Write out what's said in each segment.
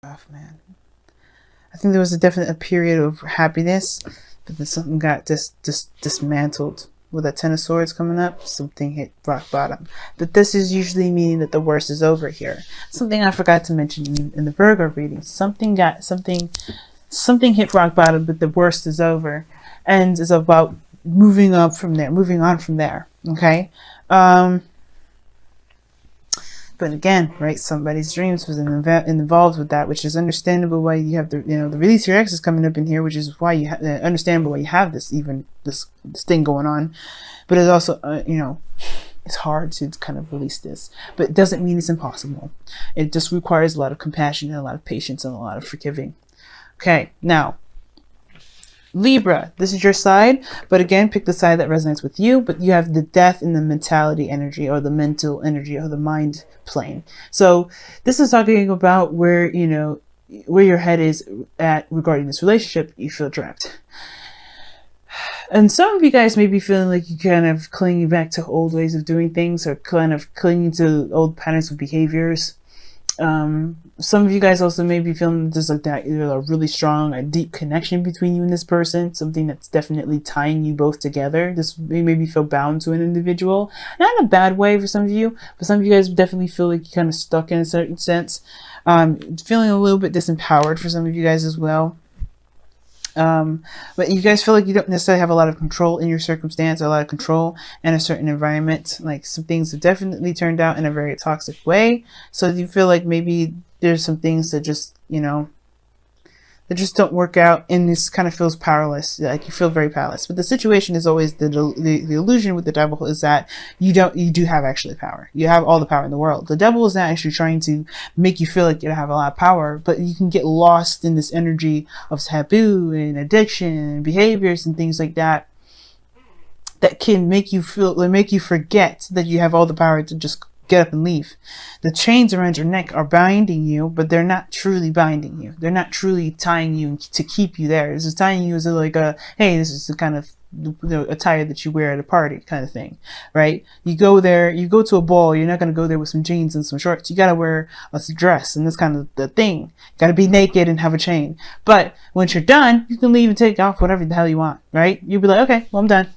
Rough, man. I think there was a period of happiness, but then something got dismantled. With that Ten of Swords coming up, something hit rock bottom. But this is usually meaning that the worst is over here. Something I forgot to mention in the Virgo reading. Something hit rock bottom, but the worst is over, and it's about moving on from there. Okay. But again, right, somebody's dreams was involved with that, which is understandable why you have the release your ex is coming up in here, which is why you have understandable why you have this thing going on. But it's also it's hard to kind of release this, but it doesn't mean it's impossible. It just requires a lot of compassion and a lot of patience and a lot of forgiving. Okay, now Libra, this is your side, but again, pick the side that resonates with you. But you have the death in the mentality energy, or the mental energy, or the mind plane. So this is talking about where your head is at regarding this relationship. You feel trapped, and some of you guys may be feeling like you kind of clinging back to old ways of doing things, or kind of clinging to old patterns of behaviors. Some of you guys also may be feeling there's like that, a really strong, a deep connection between you and this person, something that's definitely tying you both together. This may maybe feel bound to an individual, not in a bad way for some of you, but some of you guys definitely feel like you're kind of stuck in a certain sense. Feeling a little bit disempowered for some of you guys as well. But you guys feel like you don't necessarily have a lot of control in your circumstance, or a lot of control in a certain environment. Like some things have definitely turned out in a very toxic way. So you feel like maybe there's some things that just, that just don't work out, and this kind of feels powerless. Like you feel very powerless. But the situation is always the illusion with the devil is that you do have actually power. You have all the power in the world. The devil is not actually trying to make you feel like you have a lot of power, but you can get lost in this energy of taboo and addiction and behaviors and things like that can make you forget that you have all the power to just get up and leave. The chains around your neck are binding you, but they're not truly binding you. They're not truly tying you to keep you there. This is tying you as hey, this is the kind of attire that you wear at a party kind of thing, right? You go to a ball, you're not going to go there with some jeans and some shorts. You got to wear a dress, and that's kind of the thing. You got to be naked and have a chain. But once you're done, you can leave and take off whatever the hell you want, right? You'll be like, okay, well, I'm done.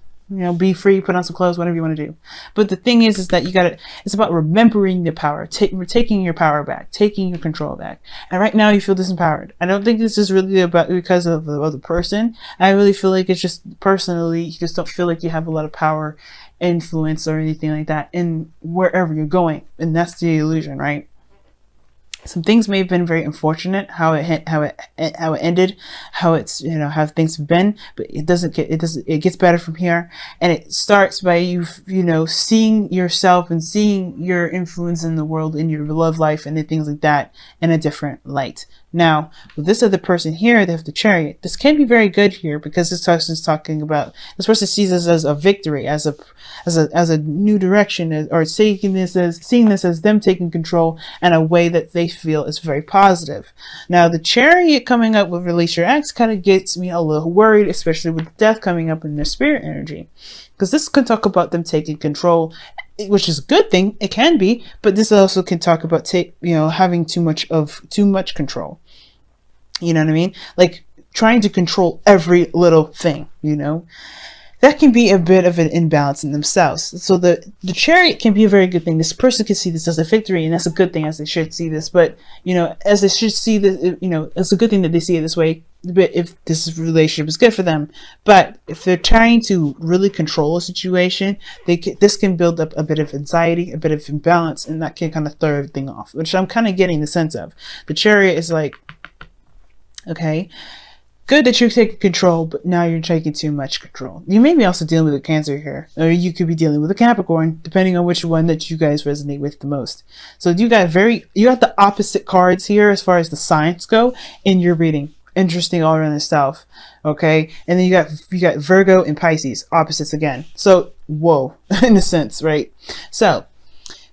Be free, put on some clothes, whatever you want to do. But the thing is that it's about remembering the power, taking your power back, taking your control back. And right now you feel disempowered. I don't think this is really about because of the other person. I really feel like it's just personally, you just don't feel like you have a lot of power, influence, or anything like that in wherever you're going. And that's the illusion, right? Some things may have been very unfortunate, how it ended, how things have been, but it gets better from here. And it starts by you seeing yourself and seeing your influence in the world, in your love life and things like that in a different light. Now, with this other person here, they have the Chariot. This can be very good here because this person is talking about, this person sees this as a victory, as a new direction, or seeing this as them taking control in a way that they feel is very positive. Now, the Chariot coming up with Release Your Ex kind of gets me a little worried, especially with death coming up in their spirit energy, because this can talk about them taking control, which is a good thing. It can be, but this also can talk about having too much control. You know what I mean? Like trying to control every little thing, that can be a bit of an imbalance in themselves. So the Chariot can be a very good thing. This person can see this as a victory, and that's a good thing, as they should see this. But, as they should see this, it's a good thing that they see it this way. But if this relationship is good for them, but if they're trying to really control a situation, this can build up a bit of anxiety, a bit of imbalance, and that can kind of throw everything off, which I'm kind of getting the sense of. The Chariot is like, okay, good that you're taking control, but now you're taking too much control. You may be also dealing with a Cancer here, or you could be dealing with a Capricorn, depending on which one that you guys resonate with the most. So you got the opposite cards here as far as the signs go in your reading. Interesting all around itself. Okay, and then you got Virgo and Pisces, opposites again. So whoa, in a sense, right? So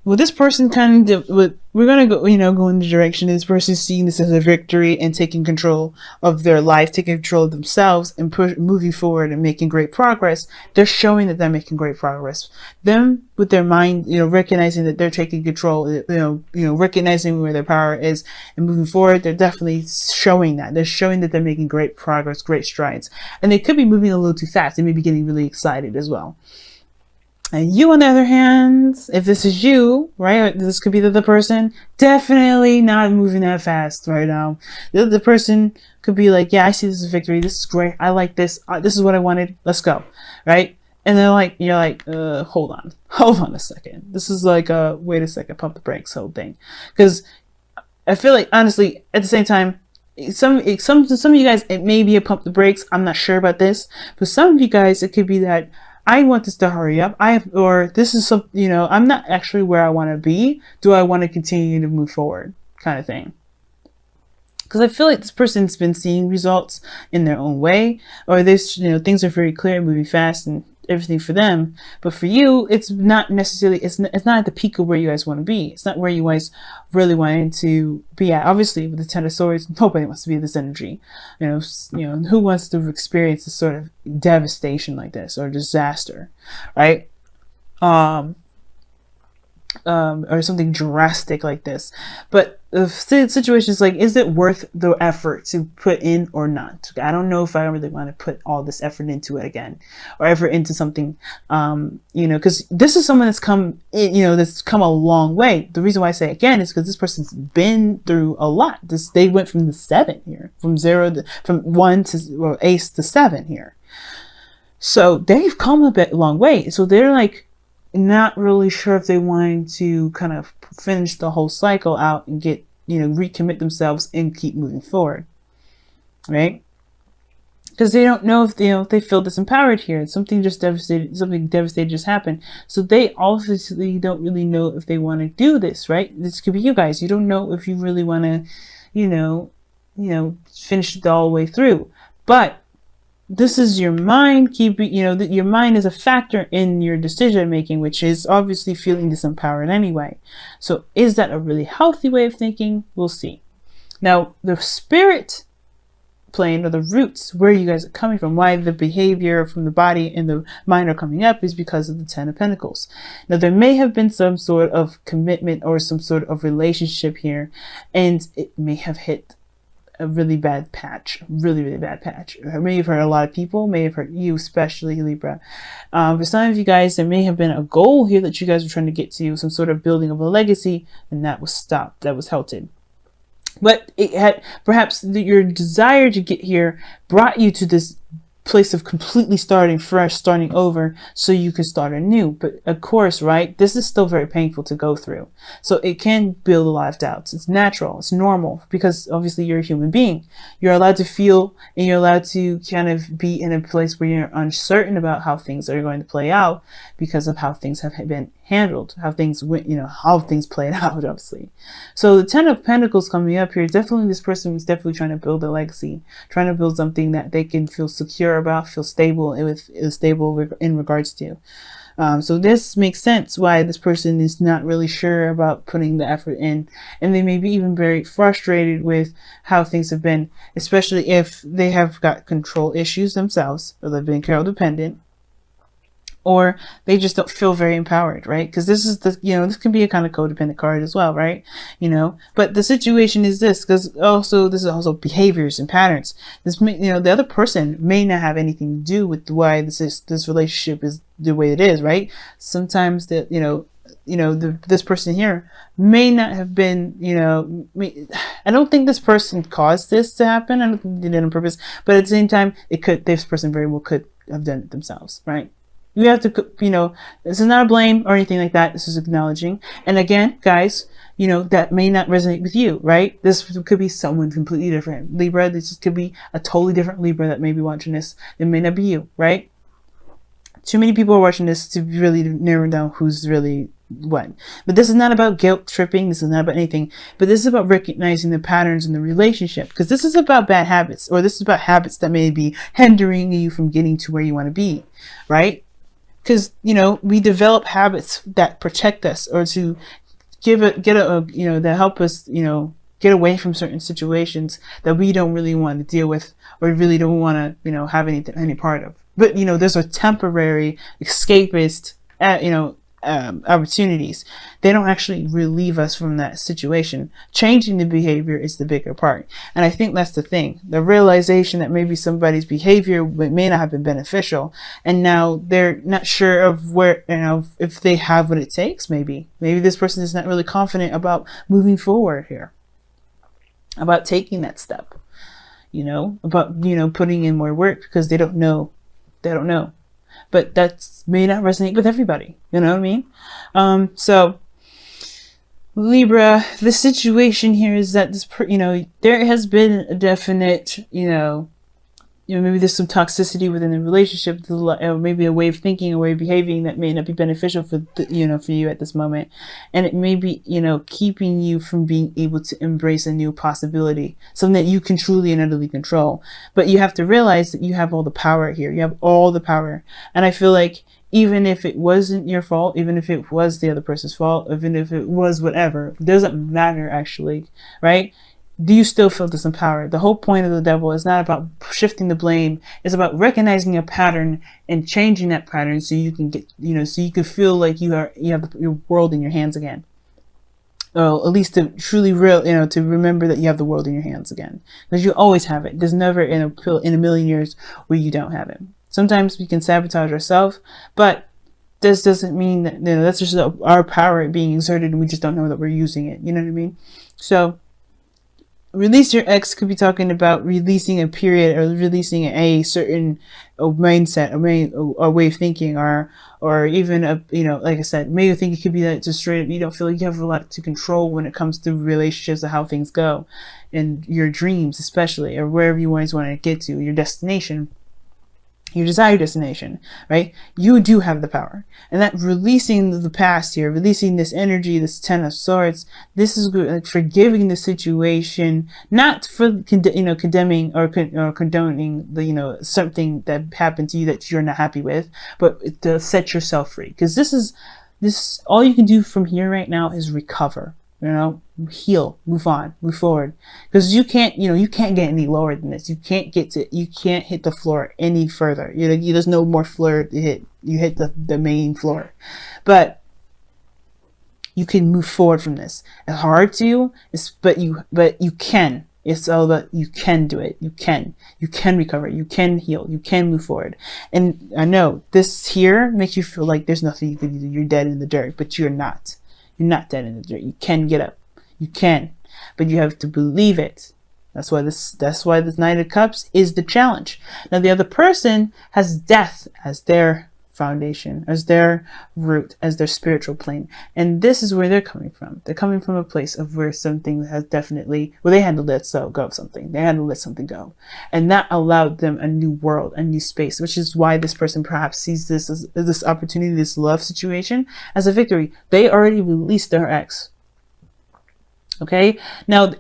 well, this person kind of, we're going to go, go in the direction of this person seeing this as a victory and taking control of their life, taking control of themselves and moving forward and making great progress. They're showing that they're making great progress. Them with their mind, recognizing that they're taking control, recognizing where their power is and moving forward. They're definitely showing that. They're showing that they're making great progress, great strides. And they could be moving a little too fast. They may be getting really excited as well. And you, on the other hand, if this is you, right, this could be the other person, definitely not moving that fast right now. The other person could be like, yeah, I see this as a victory. This is great. I like this. This is what I wanted. Let's go. Right? And then you're like, hold on a second. This is like, wait a second, pump the brakes, whole thing. Because I feel like, honestly, at the same time, some of you guys, it may be a pump the brakes. I'm not sure about this. But some of you guys, it could be that I want this to hurry up. This is some, I'm not actually where I want to be. Do I want to continue to move forward, kind of thing? Because I feel like this person's been seeing results in their own way, or this, things are very clear, moving fast and everything for them. But for you, it's not necessarily, it's not at the peak of where you guys want to be. It's not where you guys really wanted to be at. Obviously, with the Ten of Swords, nobody wants to be in this energy. Who wants to experience this sort of devastation like this or disaster, right? Or something drastic like this. But the situation is like, is it worth the effort to put in or not? I don't know if I really want to put all this effort into it again, or effort into something, because this is someone that's come in, that's come a long way. The reason why I say again is because this person's been through a lot. They went from the 7 here, from 1 to ace to 7 here. So they've come a long way. So they're like, not really sure if they wanted to kind of finish the whole cycle out and get, recommit themselves and keep moving forward, right? Because they don't know if they feel disempowered here. Something devastating just happened. So they obviously don't really know if they want to do this, right? This could be you guys. You don't know if you really want to, finish it all the way through. But this is your mind your mind is a factor in your decision making, which is obviously feeling disempowered anyway. So is that a really healthy way of thinking? We'll see. Now, the spirit plane, or the roots where you guys are coming from, why the behavior from the body and the mind are coming up, is because of the Ten of Pentacles. Now, there may have been some sort of commitment or some sort of relationship here, and it may have hit a really bad patch, really bad patch. It may have hurt a lot of people, may have hurt you, especially Libra. For some of you guys, there may have been a goal here that you guys were trying to get to, some sort of building of a legacy, and that was stopped, that was halted. But it had, perhaps your desire to get here brought you to this place of completely starting fresh, starting over, so you can start anew. But of course, right, this is still very painful to go through. So it can build a lot of doubts. It's natural, it's normal, because obviously you're a human being. You're allowed to feel, and you're allowed to kind of be in a place where you're uncertain about how things are going to play out because of how things have been handled, how things went, how things played out, obviously. So the Ten of Pentacles coming up here, definitely this person is definitely trying to build a legacy, trying to build something that they can feel secure about, feel stable in regards to. So this makes sense why this person is not really sure about putting the effort in, and they may be even very frustrated with how things have been, especially if they have got control issues themselves, or they've been codependent, or they just don't feel very empowered, right? Because this is the, this can be a kind of codependent card as well, right? But the situation is this, because this is also behaviors and patterns. This may, the other person may not have anything to do with why this relationship is the way it is, right? Sometimes that, this person here may not have been, I don't think this person caused this to happen. I don't think they did it on purpose, but at the same time, this person very well could have done it themselves, right? You have to, this is not a blame or anything like that. This is acknowledging. And again, guys, that may not resonate with you, right? This could be someone completely different. Libra, this could be a totally different Libra that may be watching this. It may not be you, right? Too many people are watching this to really narrow down who's really what. But this is not about guilt tripping. This is not about anything. But this is about recognizing the patterns in the relationship. Because this is about bad habits, or this is about habits that may be hindering you from getting to where you want to be, right? because, you know, we develop habits that protect us, or to you know, that help us, you know, get away from certain situations that we don't really want to deal with, or really don't want to, you know, have any part of. But, you know, there's a temporary escapist, you know, opportunities. They don't actually relieve us from that situation. Changing the behavior is the bigger part. And I think that's the thing. The realization that maybe somebody's behavior may not have been beneficial, and now they're not sure of where, you know, if they have what it takes. Maybe this person is not really confident about moving forward here, about taking that step, you know, about, you know, putting in more work, because they don't know. But that may not resonate with everybody. You know what I mean? So Libra, the situation here is that this, you know, there has been a definite, you know, maybe there's some toxicity within the relationship, or maybe a way of thinking, a way of behaving that may not be beneficial for you know, for you at this moment, and it may be, you know, keeping you from being able to embrace a new possibility, something that you can truly and utterly control. But you have to realize that you have all the power here. You have all the power, and I feel like even if it wasn't your fault, even if it was the other person's fault, even if it was whatever, it doesn't matter actually, right? Do you still feel disempowered? The whole point of the devil is not about shifting the blame. It's about recognizing a pattern and changing that pattern, so you can get, you know, so you can feel like you have your world in your hands again. Well, at least to truly you know, to remember that you have the world in your hands again, because you always have it. There's never in a million years where you don't have it. Sometimes we can sabotage ourselves, but this doesn't mean that, you know, that's just our power being exerted, and we just don't know that we're using it. You know what I mean? So release your ex could be talking about releasing a period, or releasing a certain mindset, a way of thinking, or even a, you know, like I said, maybe I think it could be that just straight up you don't feel like you have a lot to control when it comes to relationships, or how things go, and your dreams especially, or wherever you always want to get to, your destination, your desired destination, right? You do have the power. And that releasing the past here, releasing this energy, this 10 of Swords, this is good, like forgiving the situation, not for, you know, condemning or condoning the, you know, something that happened to you that you're not happy with, but to set yourself free. Because this all you can do from here right now is recover. You know, heal, move on, move forward, because you can't, you know, you can't get any lower than this. You can't hit the floor any further. You know, there's no more floor to hit. You hit the main floor, but you can move forward from this. It's hard to, but you can. It's all about, you can do it. You can recover. You can heal. You can move forward. And I know this here makes you feel like there's nothing you can do. You're dead in the dirt, but you're not. You're not dead in the dirt. You can get up. You can, but you have to believe it. That's why this Knight of Cups is the challenge. Now the other person has death as their foundation, as their root, as their spiritual plane, and this is where they're coming from. They're coming from a place of where something has definitely, well, they had to let go of something. They had to let something go, and that allowed them a new world, a new space, which is why this person perhaps sees this as this opportunity, this love situation, as a victory. They already released their ex. Okay, now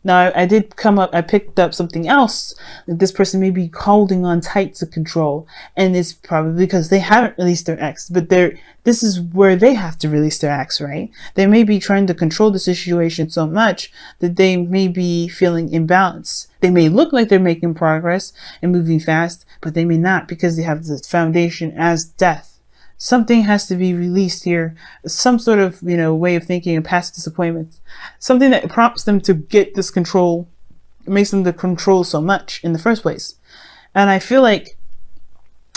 I picked up something else that this person may be holding on tight to control, and it's probably because they haven't released their ex, but this is where they have to release their ex, right? They may be trying to control the situation so much that they may be feeling imbalanced. They may look like they're making progress and moving fast, but they may not, because they have the foundation as death. Something has to be released here, some sort of, you know, way of thinking, and past disappointments, something that prompts them to get this control, makes them to control so much in the first place. And I feel like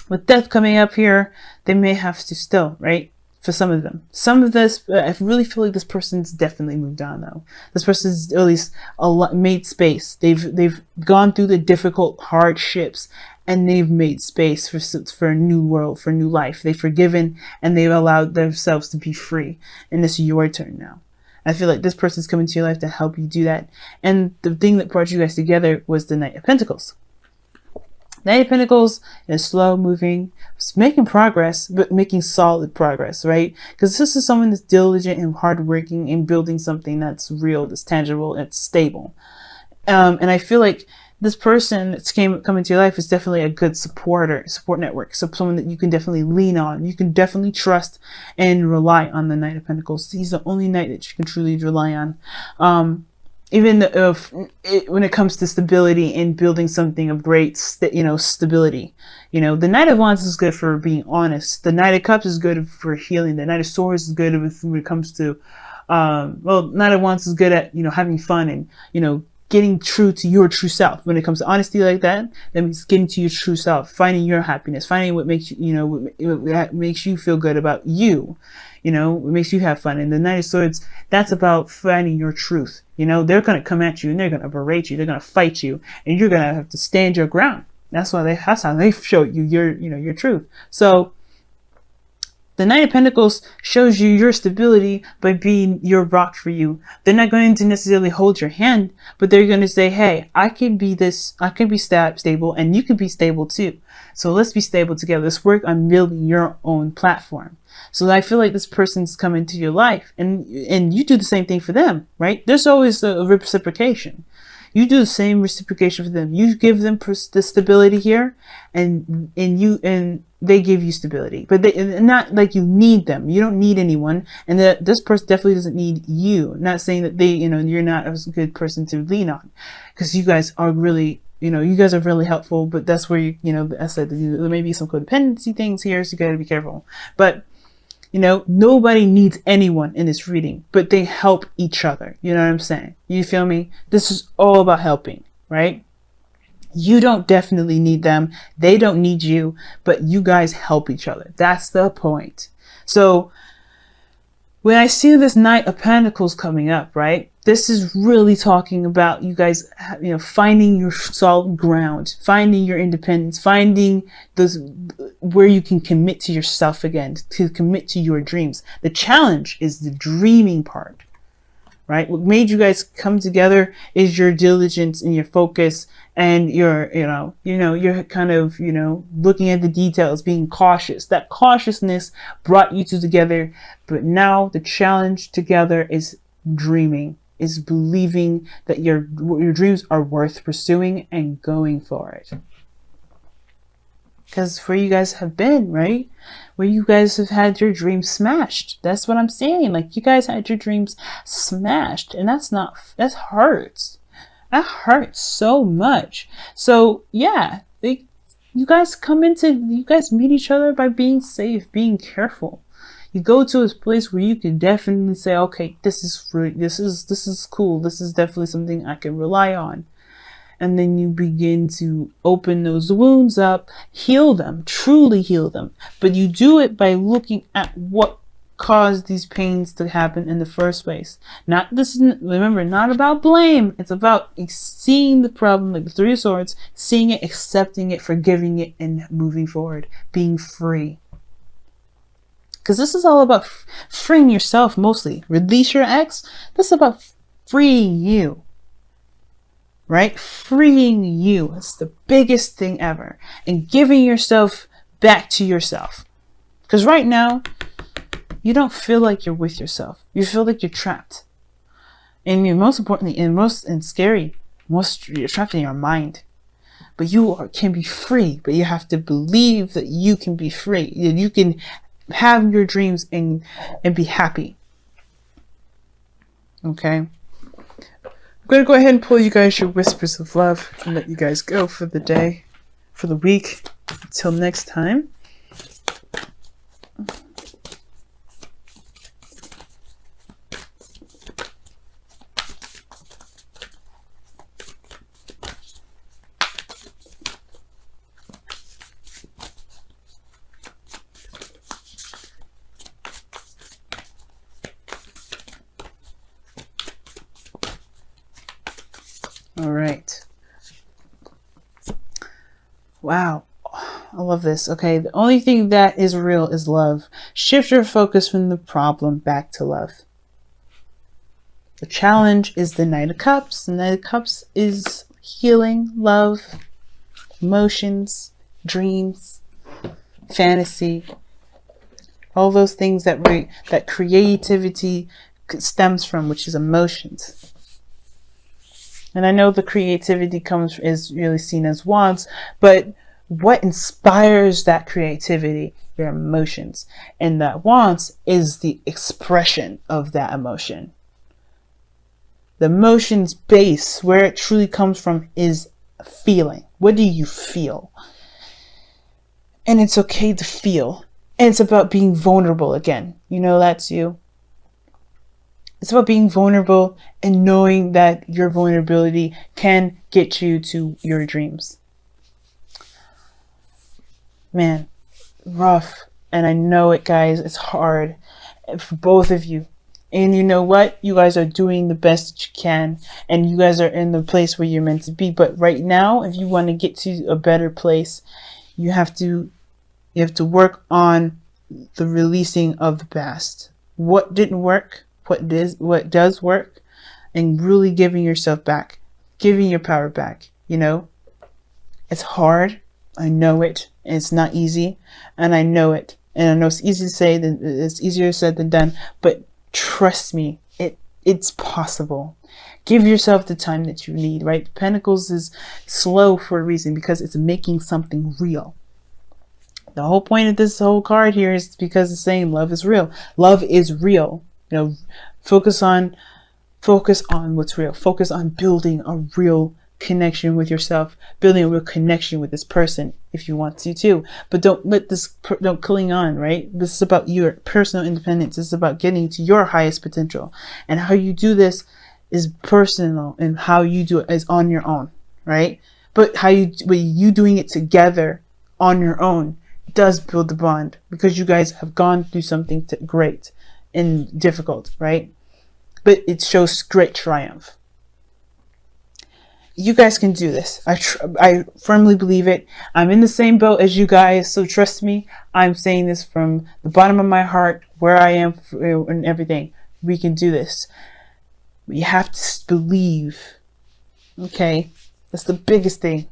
with death coming up here, they may have to still, right? For some of them, I really feel like this person's definitely moved on though. This person's at least made space. They've gone through the difficult hardships, and they've made space for a new world, for a new life. They've forgiven, and they've allowed themselves to be free. And it's your turn now. I feel like this person's coming to your life to help you do that. And the thing that brought you guys together was the Knight of Pentacles. Knight of Pentacles is slow moving, it's making progress, but making solid progress, right? Because this is someone that's diligent and hardworking and building something that's real, that's tangible, that's stable. And I feel like this person that's come into your life is definitely a good support network. So someone that you can definitely lean on. You can definitely trust and rely on the Knight of Pentacles. He's the only knight that you can truly rely on. Even when it comes to stability and building something of great, stability. The Knight of Wands is good for being honest. The Knight of Cups is good for healing. The Knight of Swords is good when it comes to, Knight of Wands is good at, having fun and, getting true to your true self. When it comes to honesty like that means getting to your true self, finding your happiness, finding what makes you, what makes you feel good about you. What makes you have fun. And the Knight of Swords, that's about finding your truth. They're going to come at you and they're going to berate you. They're going to fight you and you're going to have to stand your ground. That's how they show you your truth. So the Knight of Pentacles shows you your stability by being your rock for you. They're not going to necessarily hold your hand, but they're going to say, hey, I can be stable and you can be stable too. So let's be stable together. Let's work on building your own platform. So I feel like this person's come into your life and you do the same thing for them, right? There's always a reciprocation. You do the same reciprocation for them. You give them the stability here and they give you stability, but not like you need them. You don't need anyone. And that this person definitely doesn't need you. Not saying that you're not a good person to lean on, because you guys are really, you guys are really helpful, but that's where I said there may be some codependency things here. So you got to be careful, but nobody needs anyone in this reading, but they help each other. You know what I'm saying? You feel me? This is all about helping, right? You don't definitely need them. They don't need you, but you guys help each other. That's the point. So when I see this Knight of Pentacles coming up, right? This is really talking about you guys, finding your solid ground, finding your independence, finding where you can commit to yourself again, to commit to your dreams. The challenge is the dreaming part, right? What made you guys come together is your diligence and your focus and your, you're kind of, looking at the details, being cautious. That cautiousness brought you two together. But now the challenge together is dreaming, is believing that your dreams are worth pursuing and going for it. Because where you guys have been, right? Where you guys have had your dreams smashed. That's what I'm saying. Like, you guys had your dreams smashed. And that hurts. That hurts so much. So, yeah. You guys meet each other by being safe, being careful. You go to a place where you can definitely say, okay, this is cool. This is definitely something I can rely on. And then you begin to open those wounds up, heal them, truly heal them. But you do it by looking at what caused these pains to happen in the first place. Remember, not about blame. It's about seeing the problem, like the Three of Swords, seeing it, accepting it, forgiving it, and moving forward, being free. Because this is all about freeing yourself mostly. Release your ex. This is about freeing you. Right? Freeing you. It's the biggest thing ever. And giving yourself back to yourself. Because right now, you don't feel like you're with yourself. You feel like you're trapped. And most importantly, you're trapped in your mind. But you can be free. But you have to believe that you can be free. That you can have your dreams and be happy. Okay? I'm going to go ahead and pull you guys your whispers of love and let you guys go for the day, for the week. Until next time. All right. Wow. I love this. Okay. The only thing that is real is love. Shift your focus from the problem back to love. The challenge is the Knight of Cups. The Knight of Cups is healing, love, emotions, dreams, fantasy, all those things that creativity stems from, which is emotions. And I know the creativity is really seen as wants, but what inspires that creativity? Your emotions. And that wants is the expression of that emotion. The emotion's base, where it truly comes from, is feeling. What do you feel? And it's okay to feel. And it's about being vulnerable again. You know, that's you. It's about being vulnerable and knowing that your vulnerability can get you to your dreams. Man, rough. And I know it, guys. It's hard for both of you. And you know what? You guys are doing the best that you can. And you guys are in the place where you're meant to be. But right now, if you want to get to a better place, you have to work on the releasing of the past. What didn't work? What does work? And really giving yourself back. Giving your power back. You know? It's hard. I know it. It's not easy. And I know it. And I know it's easy to say, it's easier said than done. But trust me, it's possible. Give yourself the time that you need, right? Pentacles is slow for a reason, because it's making something real. The whole point of this whole card here is because it's saying love is real. Love is real. You know, focus on what's real. Focus on building a real connection with yourself, building a real connection with this person if you want to too. But don't cling on, right? This is about your personal independence. This is about getting to your highest potential. And how you do this is personal, and how you do it is on your own, right? But you doing it together on your own does build the bond, because you guys have gone through something great and difficult, right? But it shows great triumph. You guys can do this. I firmly believe it. I'm in the same boat as you guys, so trust me. I'm saying this from the bottom of my heart, where I am and everything. We can do this. We have to believe. Okay? That's the biggest thing.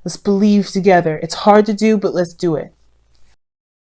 Let's believe together. It's hard to do, but let's do it.